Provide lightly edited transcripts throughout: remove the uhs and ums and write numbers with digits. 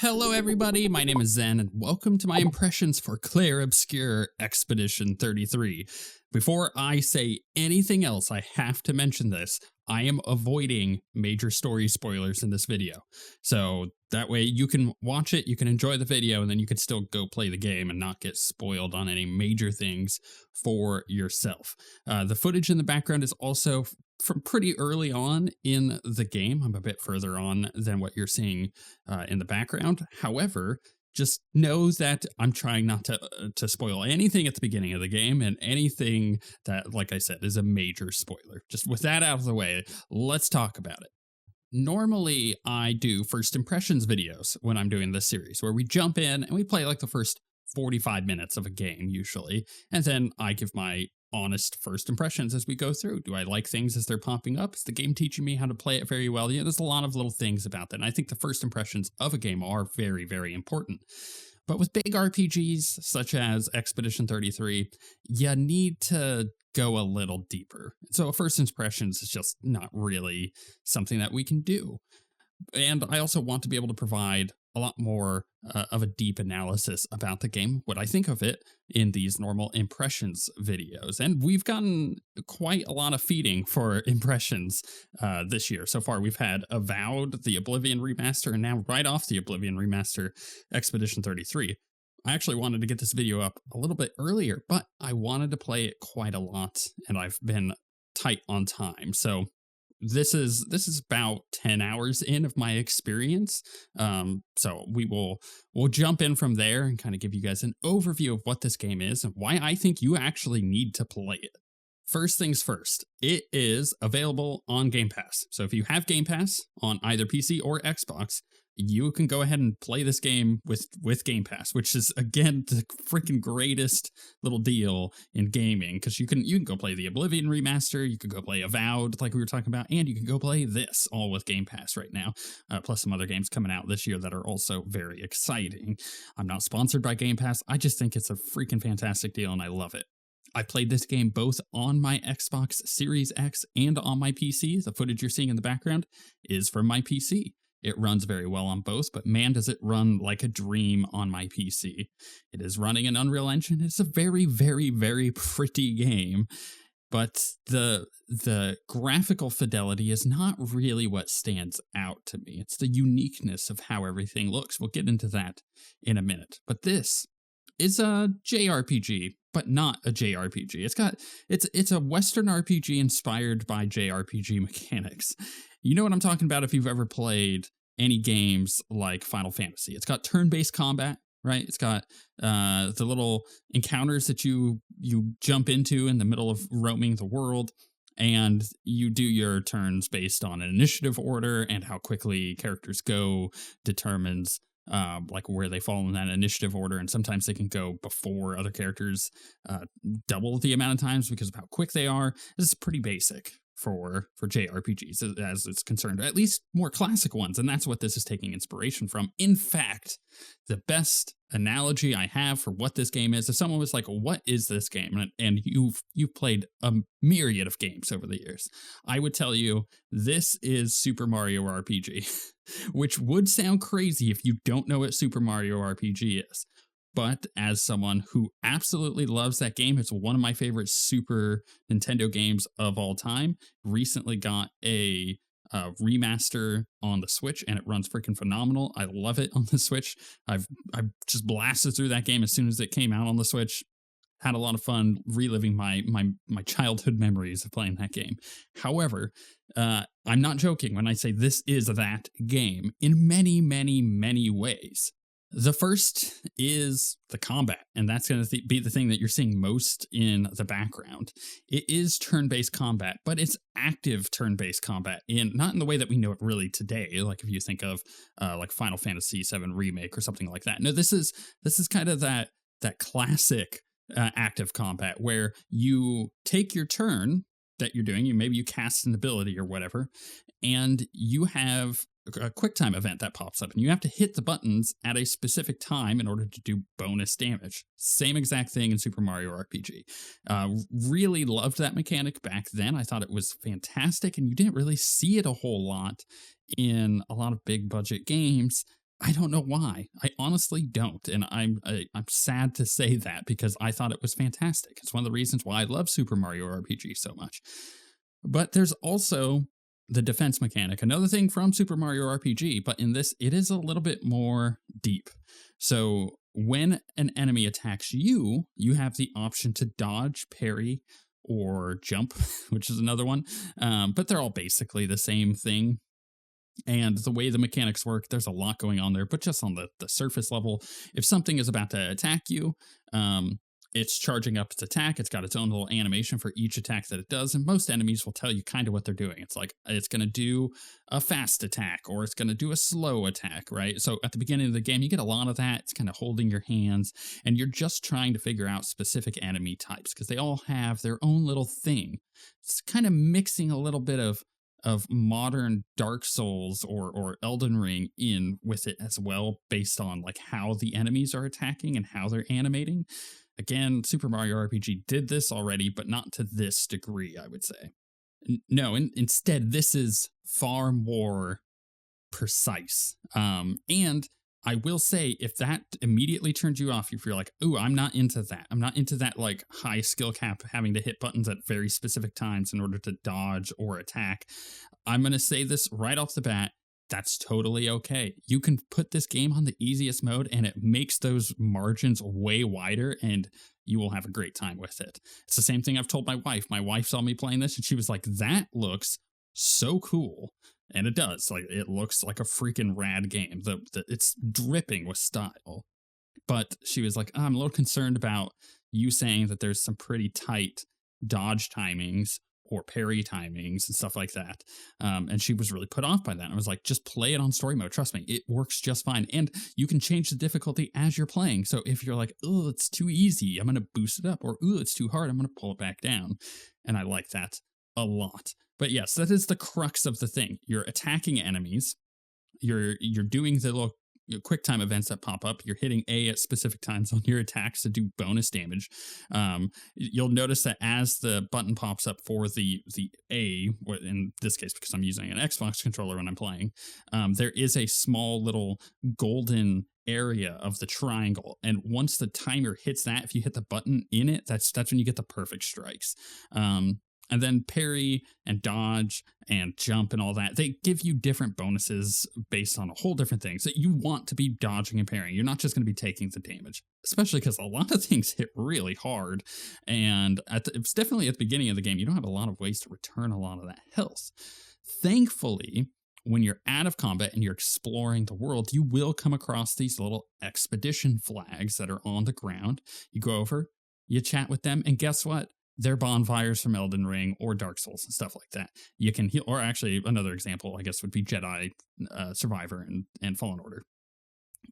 Hello everybody, my name is Zen, and welcome to my impressions for Clair Obscur Expedition 33. Before I say anything else, I have to mention this. I am avoiding major story spoilers in this video. So that way you can watch it, you can enjoy the video, and then you can still go play the game and not get spoiled on any major things for yourself. The footage in the background is also from pretty early on in the game. I'm a bit further on than what you're seeing in the background. However, just know that I'm trying not to spoil anything at the beginning of the game, and anything that, like I said, is a major spoiler. Just with that out of the way, let's talk about it. Normally, I do first impressions videos when I'm doing this series, where we jump in and we play like the first 45 minutes of a game, usually, and then I give my honest first impressions as we go through. Do I like things as they're popping up? Is the game teaching me how to play it very well? There's a lot of little things about that, and I think the first impressions of a game are very, very important. But with big RPGs, such as Expedition 33, you need to go a little deeper. So first impressions is just not really something that we can do. And I also want to be able to provide a lot more of a deep analysis about the game, what I think of it, in these normal impressions videos. And we've gotten quite a lot of feeding for impressions this year. So far, we've had Avowed, the Oblivion remaster, and now right off the Oblivion remaster, Expedition 33. I actually wanted to get this video up a little bit earlier, but I wanted to play it quite a lot, and I've been tight on time. So this is about 10 hours in of my experience. So we'll jump in from there and kind of give you guys an overview of what this game is and why I think you actually need to play it. First things first, it is available on Game Pass. So if you have Game Pass on either PC or Xbox, you can go ahead and play this game with Game Pass, which is, again, the freaking greatest little deal in gaming, because you can go play the Oblivion remaster, you could go play Avowed, like we were talking about, and you can go play this, all with Game Pass right now, plus some other games coming out this year that are also very exciting. I'm not sponsored by Game Pass. I just think it's a freaking fantastic deal, and I love it. I played this game both on my Xbox Series X and on my PC. The footage you're seeing in the background is from my PC. It runs very well on both, but man, does it run like a dream on my PC. It is running an Unreal Engine. It's a very, very, very pretty game, but the graphical fidelity is not really what stands out to me. It's the uniqueness of how everything looks. We'll get into that in a minute. But this is a JRPG, but not a JRPG. It's a Western RPG inspired by JRPG mechanics. You know what I'm talking about if you've ever played any games like Final Fantasy. It's got turn-based combat, right? It's got the little encounters that you jump into in the middle of roaming the world, and you do your turns based on an initiative order, and how quickly characters go determines like where they fall in that initiative order, and sometimes they can go before other characters double the amount of times because of how quick they are. This is pretty basic for JRPGs as it's concerned, at least more classic ones, and that's what this is taking inspiration from. In fact, the best analogy I have for what this game is, if someone was like, what is this game? And you've played a myriad of games over the years, I would tell you this is Super Mario RPG, which would sound crazy if you don't know what Super Mario RPG is. But as someone who absolutely loves that game, it's one of my favorite Super Nintendo games of all time. Recently got a remaster on the Switch, and it runs freaking phenomenal. I love it on the Switch. I've just blasted through that game as soon as it came out on the Switch. Had a lot of fun reliving my childhood memories of playing that game. However, I'm not joking when I say this is that game in many, many, many ways. The first is the combat, and that's going to be the thing that you're seeing most in the background. It is turn-based combat, but it's active turn-based combat, not in the way that we know it really today, like if you think of like Final Fantasy VII Remake or something like that. No, this is kind of that classic active combat where you take your turn that you're doing, maybe you cast an ability or whatever, and you have a quick time event that pops up, and you have to hit the buttons at a specific time in order to do bonus damage. Same exact thing in Super Mario RPG. Really loved that mechanic back then. I thought it was fantastic, and you didn't really see it a whole lot in a lot of big budget games. I don't know why. I honestly don't, and I'm sad to say that because I thought it was fantastic. It's one of the reasons why I love Super Mario RPG so much. But there's also the defense mechanic, another thing from Super Mario RPG, but in this, it is a little bit more deep. So when an enemy attacks you, you have the option to dodge, parry, or jump, which is another one. But they're all basically the same thing. And the way the mechanics work, there's a lot going on there, but just on the surface level, if something is about to attack you, it's charging up its attack. It's got its own little animation for each attack that it does. And most enemies will tell you kind of what they're doing. It's like it's going to do a fast attack or it's going to do a slow attack, right? So at the beginning of the game, you get a lot of that. It's kind of holding your hands and you're just trying to figure out specific enemy types because they all have their own little thing. It's kind of mixing a little bit of modern Dark Souls or Elden Ring in with it as well, based on like how the enemies are attacking and how they're animating. Again, Super Mario RPG did this already, but not to this degree, I would say. No, instead, this is far more precise. And I will say, if that immediately turns you off, if you're like, "Ooh, I'm not into that. I'm not into that like high skill cap, having to hit buttons at very specific times in order to dodge or attack," I'm gonna say this right off the bat. That's totally okay. You can put this game on the easiest mode, and it makes those margins way wider, and you will have a great time with it. It's the same thing I've told my wife. My wife saw me playing this, and she was like, "That looks so cool." And it does. Like it looks like a freaking rad game. It's dripping with style. But she was like, "Oh, I'm a little concerned about you saying that there's some pretty tight dodge timings or parry timings and stuff like that." And she was really put off by that. I was like, just play it on story mode. Trust me, it works just fine. And you can change the difficulty as you're playing. So if you're like, "Oh, it's too easy, I'm going to boost it up," or "Oh, it's too hard, I'm going to pull it back down." And I like that a lot. But yes, that is the crux of the thing. You're attacking enemies. You're doing the little quick time events that pop up. You're hitting A at specific times on your attacks to do bonus damage. You'll notice that as the button pops up for the A, in this case because I'm using an Xbox controller when I'm playing, there is a small little golden area of the triangle, and once the timer hits that, if you hit the button in it, that's when you get the perfect strikes. And then parry and dodge and jump and all that, they give you different bonuses based on a whole different things that you want to be dodging and parrying. You're not just going to be taking the damage, especially because a lot of things hit really hard. And it's definitely at the beginning of the game, you don't have a lot of ways to return a lot of that health. Thankfully, when you're out of combat and you're exploring the world, you will come across these little expedition flags that are on the ground. You go over, you chat with them, and guess what? They're bonfires from Elden Ring or Dark Souls and stuff like that. You can heal, or actually, another example, I guess, would be Jedi Survivor and Fallen Order.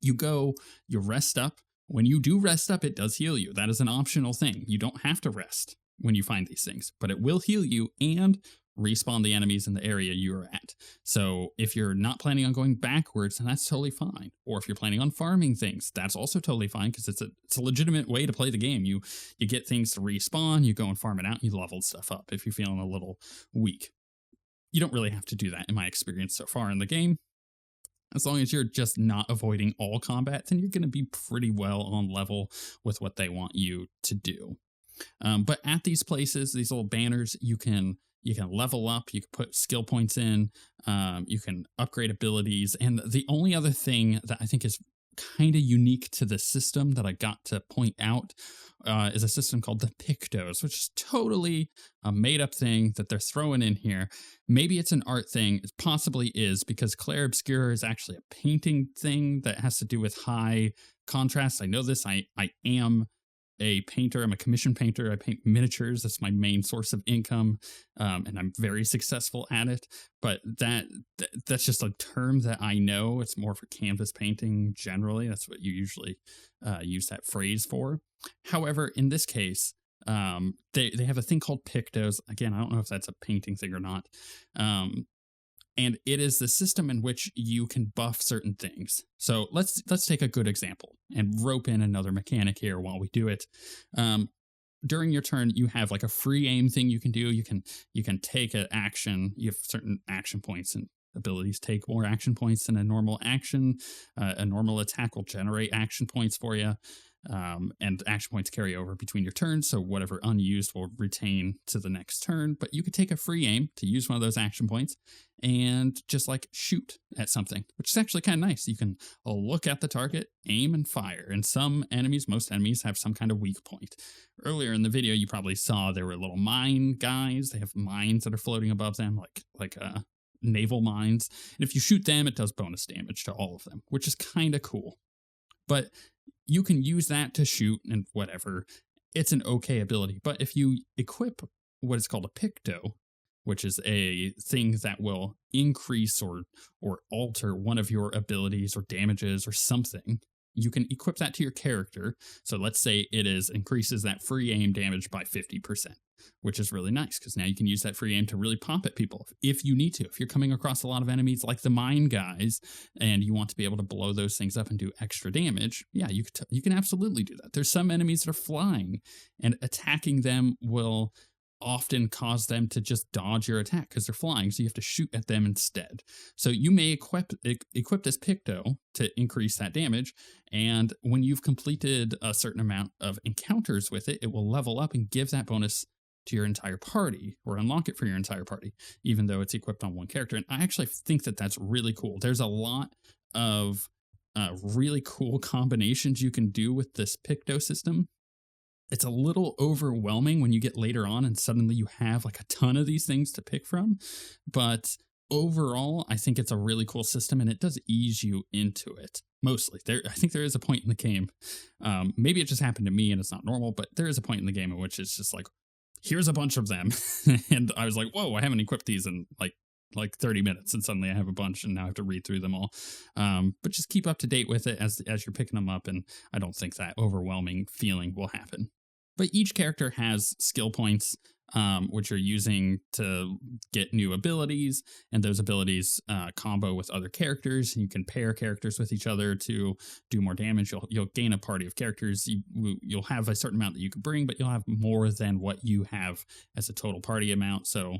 You go, you rest up. When you do rest up, it does heal you. That is an optional thing. You don't have to rest when you find these things, but it will heal you and respawn the enemies in the area you're at. So if you're not planning on going backwards, then that's totally fine. Or if you're planning on farming things, that's also totally fine because it's a legitimate way to play the game. You get things to respawn, you go and farm it out, you level stuff up if you're feeling a little weak. You don't really have to do that in my experience so far in the game. As long as you're just not avoiding all combat, then you're going to be pretty well on level with what they want you to do. But at these places, these little banners, you can level up, you can put skill points in, you can upgrade abilities. And the only other thing that I think is kind of unique to the system that I got to point out is a system called the Pictos, which is totally a made up thing that they're throwing in here. Maybe it's an art thing. It possibly is, because Clair Obscur is actually a painting thing that has to do with high contrast. I know this. I am a painter. I'm a commission painter. I paint miniatures. That's my main source of income, and I'm very successful at it. But that's just a term that I know. It's more for canvas painting generally. That's what you usually use that phrase for. However, in this case, they have a thing called Pictos. Again, I don't know if that's a painting thing or not. And it is the system in which you can buff certain things. So let's take a good example and rope in another mechanic here while we do it. During your turn, you have like a free aim thing you can do. You can take an action. You have certain action points, and abilities take more action points than a normal action. A normal attack will generate action points for you. And action points carry over between your turns, so whatever unused will retain to the next turn. But you could take a free aim to use one of those action points and just like shoot at something, which is actually kind of nice. You can look at the target, aim, and fire. And some enemies, most enemies, have some kind of weak point. Earlier in the video, you probably saw there were little mine guys. They have mines that are floating above them, like naval mines. And if you shoot them, it does bonus damage to all of them, which is kind of cool. But you can use that to shoot and whatever. It's an okay ability. But if you equip what is called a picto, which is a thing that will increase or alter one of your abilities or damages or something, you can equip that to your character. So let's say it increases that free aim damage by 50%, which is really nice because now you can use that free aim to really pop at people if you need to. If you're coming across a lot of enemies like the mine guys and you want to be able to blow those things up and do extra damage, yeah, you can absolutely do that. There's some enemies that are flying, and attacking them will often cause them to just dodge your attack because they're flying, so you have to shoot at them instead. So you may equip this picto to increase that damage, and when you've completed a certain amount of encounters with it, it will level up and give that bonus to your entire party, or unlock it for your entire party, even though it's equipped on one character. And I actually think that that's really cool. There's a lot of really cool combinations you can do with this picto system. It's a little overwhelming when you get later on and suddenly you have like a ton of these things to pick from. But overall, I think it's a really cool system, and it does ease you into it. Mostly. I think there is a point in the game. Maybe it just happened to me and it's not normal, but there is a point in the game in which it's just like, here's a bunch of them. And I was like, whoa, I haven't equipped these in like 30 minutes, and suddenly I have a bunch and now I have to read through them all. But just keep up to date with it as you're picking them up, and I don't think that overwhelming feeling will happen. But each character has skill points, which you're using to get new abilities, and those abilities combo with other characters. You can pair characters with each other to do more damage. You'll gain a party of characters. You'll have a certain amount that you can bring, but you'll have more than what you have as a total party amount. So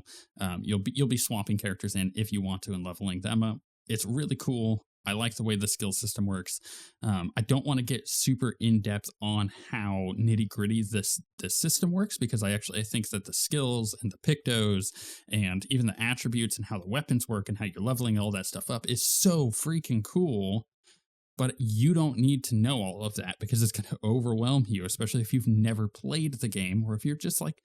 you'll be swapping characters in if you want to and leveling them up. It's really cool. I like the way the skill system works. I don't want to get super in depth on how nitty gritty this system works, because I think that the skills and the pictos and even the attributes and how the weapons work and how you're leveling all that stuff up is so freaking cool. But you don't need to know all of that because it's going to overwhelm you, especially if you've never played the game, or if you're just like,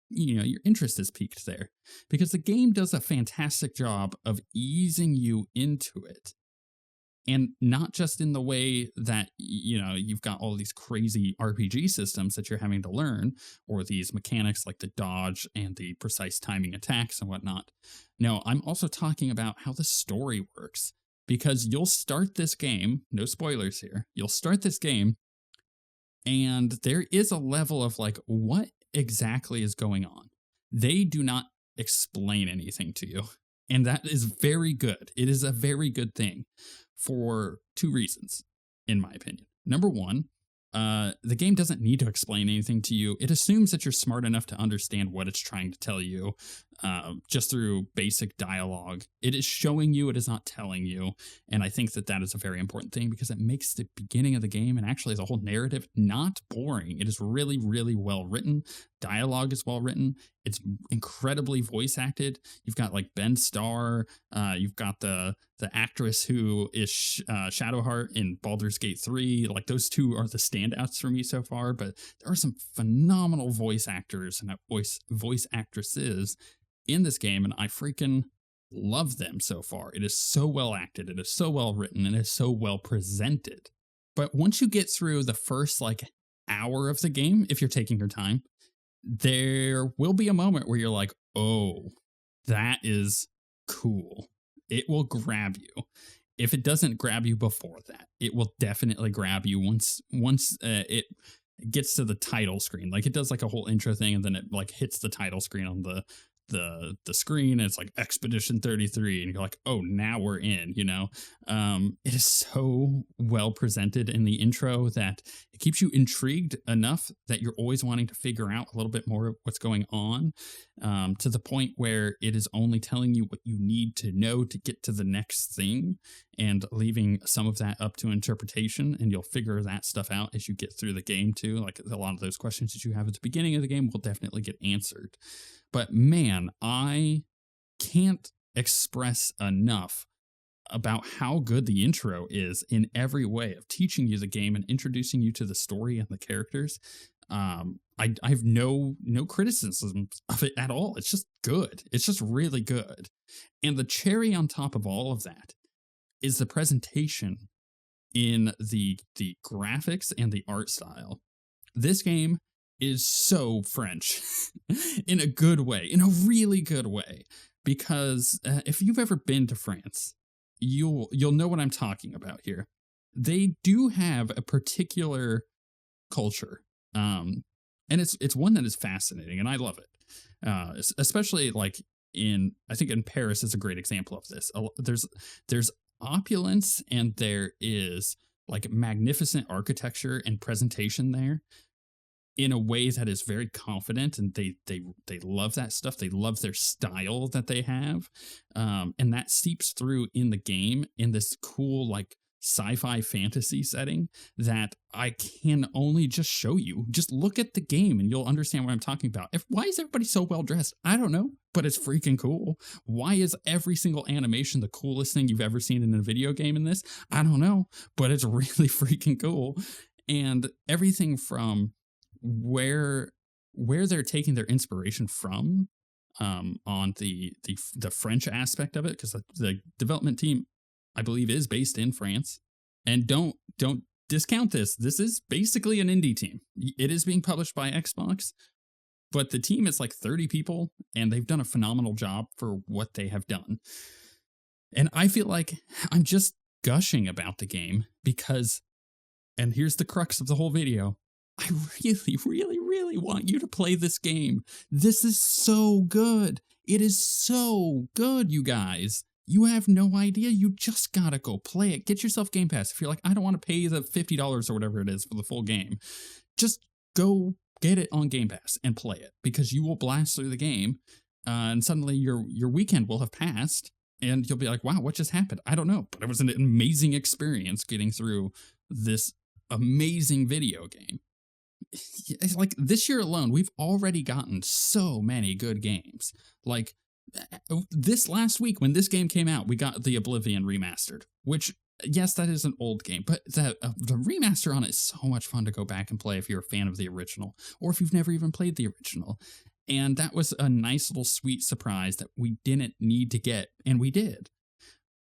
your interest is piqued there, because the game does a fantastic job of easing you into it. And not just in the way that, you've got all these crazy RPG systems that you're having to learn, or these mechanics like the dodge and the precise timing attacks and whatnot. No, I'm also talking about how the story works, because you'll start this game, no spoilers here, you'll start this game, and there is a level of like, what exactly is going on? They do not explain anything to you. And that is very good. It is a very good thing for two reasons, in my opinion. Number one, the game doesn't need to explain anything to you. It assumes that you're smart enough to understand what it's trying to tell you just through basic dialogue. It is showing you, it is not telling you. And I think that is a very important thing, because it makes the beginning of the game, and actually the whole narrative, not boring. It is really, really well written. Dialogue is well written. It's incredibly voice acted. You've got like Ben Starr. You've got the actress who is Shadowheart in Baldur's Gate 3. Like, those two are the standouts for me so far. But there are some phenomenal voice actors and voice actresses in this game, and I freaking love them so far. It is so well acted. It is so well written, and it is so well presented. But once you get through the first like hour of the game, if you're taking your time, there will be a moment where you're like, oh, that is cool. It will grab you. If it doesn't grab you before that, it will definitely grab you once it gets to the title screen. Like, it does like a whole intro thing, and then it like hits the title screen on the the screen and it's like Expedition 33 and you're like, oh, now we're in, you know. It is so well presented in the intro that it keeps you intrigued enough that you're always wanting to figure out a little bit more of what's going on, to the point where it is only telling you what you need to know to get to the next thing and leaving some of that up to interpretation, and you'll figure that stuff out as you get through the game too. Like a lot of those questions that you have at the beginning of the game will definitely get answered. But man, I can't express enough about how good the intro is in every way of teaching you the game and introducing you to the story and the characters. I have no criticism of it at all. It's just good. It's just really good. And the cherry on top of all of that is the presentation in the graphics and the art style. This game is so French in a good way, in a really good way, because if you've ever been to France, you'll know what I'm talking about here. They do have a particular culture, and it's one that is fascinating, and I love it. Especially like I think in Paris is a great example of this. There's opulence and there is like magnificent architecture and presentation there in a way that is very confident, and they love that stuff. They love their style that they have, and that seeps through in the game in this cool like sci-fi fantasy setting that I can only just show you. Just look at the game and you'll understand what I'm talking about. Why is everybody so well dressed? I don't know, but it's freaking cool. Why is every single animation the coolest thing you've ever seen in a video game in this? I don't know, but it's really freaking cool. And everything from where they're taking their inspiration from, on the French aspect of it, because the development team, I believe, is based in France. And don't discount this. This is basically an indie team. It is being published by Xbox, but the team is like 30 people, and they've done a phenomenal job for what they have done. And I feel like I'm just gushing about the game because, and here's the crux of the whole video, I really, really, really want you to play this game. This is so good. It is so good, you guys. You have no idea. You just gotta go play it. Get yourself Game Pass. If you're like, I don't want to pay the $50 or whatever it is for the full game, just go get it on Game Pass and play it, because you will blast through the game, and suddenly your weekend will have passed, and you'll be like, wow, what just happened? I don't know, but it was an amazing experience getting through this amazing video game. It's like this year alone, we've already gotten so many good games. Like this last week when this game came out, we got the Oblivion remastered, which, yes, that is an old game, but the remaster on it is so much fun to go back and play if you're a fan of the original, or if you've never even played the original. And that was a nice little sweet surprise that we didn't need to get, and we did.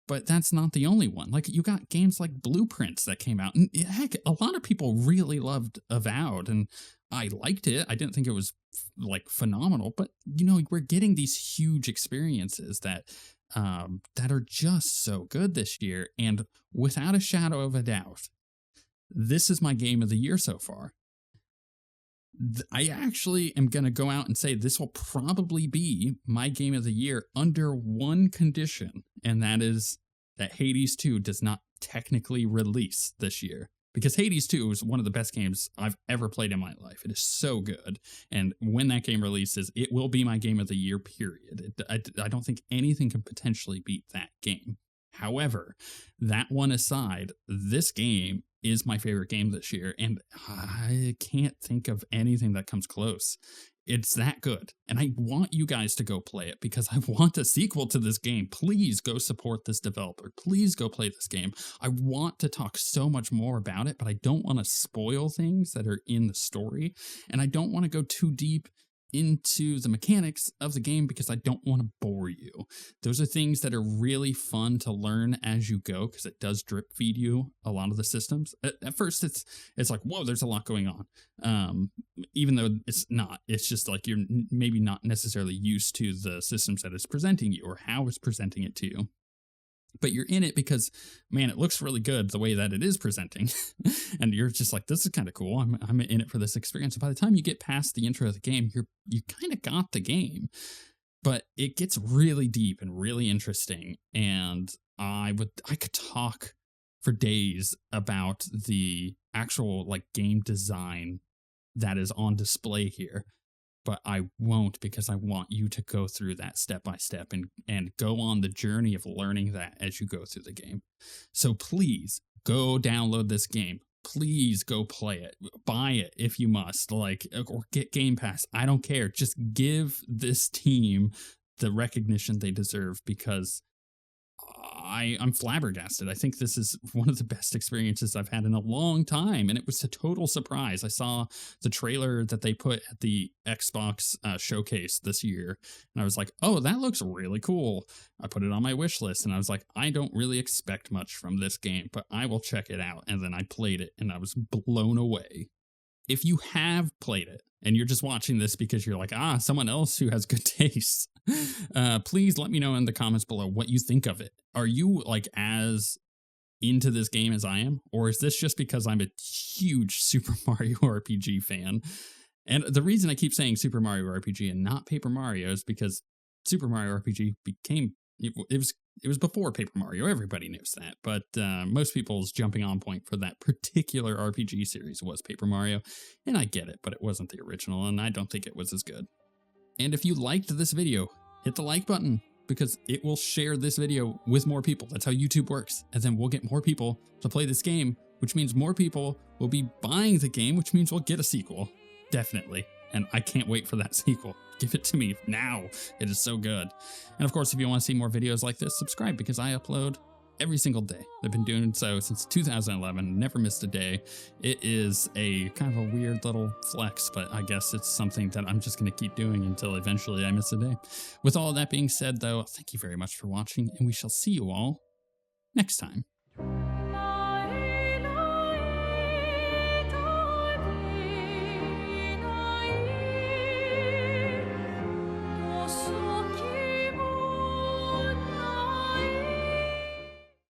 But that's not the only one. Like, you got games like Blueprints that came out. And heck, a lot of people really loved Avowed, and I liked it. I didn't think it was, like, phenomenal. But, you know, we're getting these huge experiences that are just so good this year. And without a shadow of a doubt, this is my game of the year so far. I actually am going to go out and say this will probably be my game of the year under one condition, and that is that Hades 2 does not technically release this year. Because Hades 2 is one of the best games I've ever played in my life. It is so good. And when that game releases, it will be my game of the year, period. I don't think anything can potentially beat that game. However, that one aside, this game is my favorite game this year, and I can't think of anything that comes close. It's that good, and I want you guys to go play it because I want a sequel to this game. Please go support this developer. Please go play this game. I want to talk so much more about it, but I don't want to spoil things that are in the story, and I don't want to go too deep into the mechanics of the game because I don't want to bore you. Those are things that are really fun to learn as you go, because it does drip feed you a lot of the systems. At first, it's like, whoa, there's a lot going on. Even though it's not. It's just like you're maybe not necessarily used to the systems that it's presenting you or how it's presenting it to you. But you're in it because, man, it looks really good the way that it is presenting. And you're just like, this is kind of cool. I'm in it for this experience. So by the time you get past the intro of the game, you kind of got the game. but it gets really deep and really interesting. And I could talk for days about the actual like game design that is on display here, but I won't because I want you to go through that step by step and go on the journey of learning that as you go through the game. So please go download this game. Please go play it. Buy it if you must, like, or get Game Pass. I don't care. Just give this team the recognition they deserve, because I'm flabbergasted. I think this is one of the best experiences I've had in a long time, and it was a total surprise. I saw the trailer that they put at the Xbox showcase this year, and I was like, oh, that looks really cool. I put it on my wish list, and I was like, I don't really expect much from this game, but I will check it out. And then I played it, and I was blown away. If you have played it and you're just watching this because you're like, someone else who has good taste, please let me know in the comments below what you think of it. Are you like as into this game as I am? Or is this just because I'm a huge Super Mario RPG fan? And the reason I keep saying Super Mario RPG and not Paper Mario is because Super Mario RPG became, it was before Paper Mario. Everybody knows that. But most people's jumping on point for that particular RPG series was Paper Mario. And I get it, but it wasn't the original, and I don't think it was as good. And if you liked this video, hit the like button, because it will share this video with more people. That's how YouTube works. And then we'll get more people to play this game, which means more people will be buying the game, which means we'll get a sequel. Definitely. And I can't wait for that sequel. Give it to me now. It is so good. And of course, if you want to see more videos like this, subscribe, because I upload every single day. I've been doing so since 2011, never missed a day. It is a kind of a weird little flex, but I guess it's something that I'm just going to keep doing until eventually I miss a day. With all that being said, though, thank you very much for watching, and we shall see you all next time.